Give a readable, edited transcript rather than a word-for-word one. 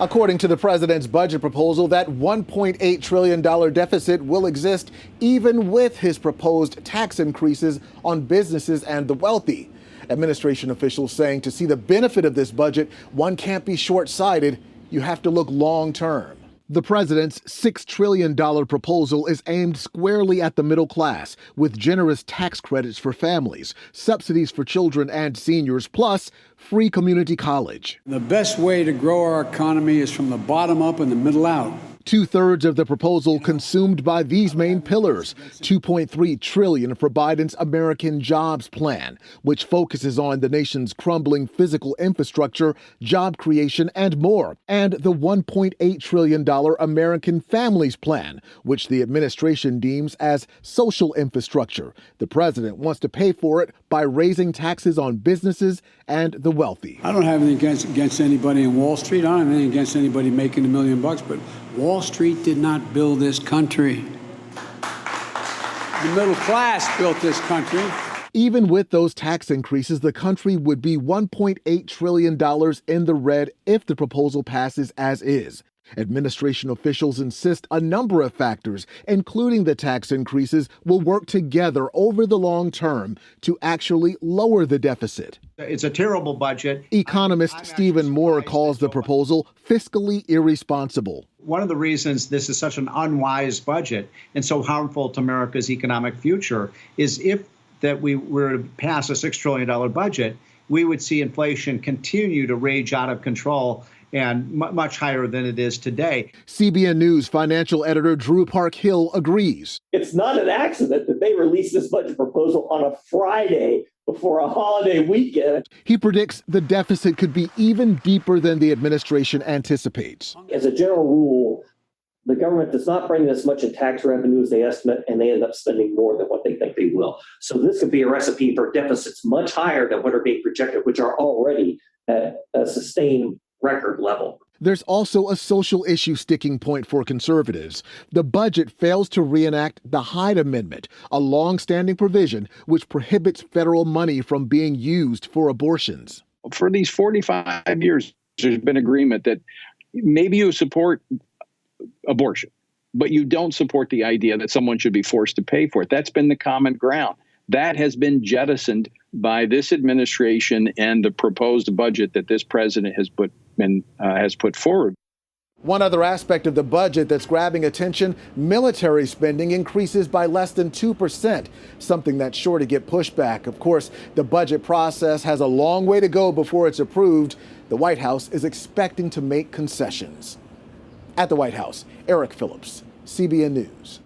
According to the president's budget proposal, that $1.8 trillion deficit will exist even with his proposed tax increases on businesses and the wealthy. Administration officials saying to see the benefit of this budget, one can't be short-sighted. You have to look long-term. The president's $6 trillion proposal is aimed squarely at the middle class, with generous tax credits for families, subsidies for children and seniors, plus free community college. The best way to grow our economy is from the bottom up and the middle out. 2/3 of the proposal consumed by these main pillars, $2.3 trillion for Biden's American Jobs Plan, which focuses on the nation's crumbling physical infrastructure, job creation, and more, and the $1.8 trillion American Families Plan, which the administration deems as social infrastructure. The president wants to pay for it by raising taxes on businesses and the wealthy. I don't have anything against anybody in Wall Street. I don't have anything against anybody making $1 million, but Wall Street did not build this country. The middle class built this country. Even with those tax increases, the country would be $1.8 trillion in the red if the proposal passes as is. Administration officials insist a number of factors, including the tax increases, will work together over the long term to actually lower the deficit. It's a terrible budget. Economist Stephen Moore calls the proposal fiscally irresponsible. One of the reasons this is such an unwise budget and so harmful to America's economic future is if that we were to pass a $6 trillion budget, we would see inflation continue to rage out of control and much higher than it is today. CBN News financial editor Drew Park-Hill agrees. It's not an accident that they released this budget proposal on a Friday before a holiday weekend. He predicts the deficit could be even deeper than the administration anticipates. As a general rule, the government does not bring this much in tax revenue as they estimate, and they end up spending more than what they think they will. So this could be a recipe for deficits much higher than what are being projected, which are already at a sustained record level. There's also a social issue sticking point for conservatives. The budget fails to reenact the Hyde Amendment, a long-standing provision which prohibits federal money from being used for abortions. For these 45 years, there's been agreement that maybe you support abortion, but you don't support the idea that someone should be forced to pay for it. That's been the common ground. That has been jettisoned by this administration and the proposed budget that this president has put forward. One other aspect of the budget that's grabbing attention, military spending increases by less than 2%, something that's sure to get pushback. Of course, the budget process has a long way to go before it's approved. The White House is expecting to make concessions. At the White House, Eric Phillips, CBN News.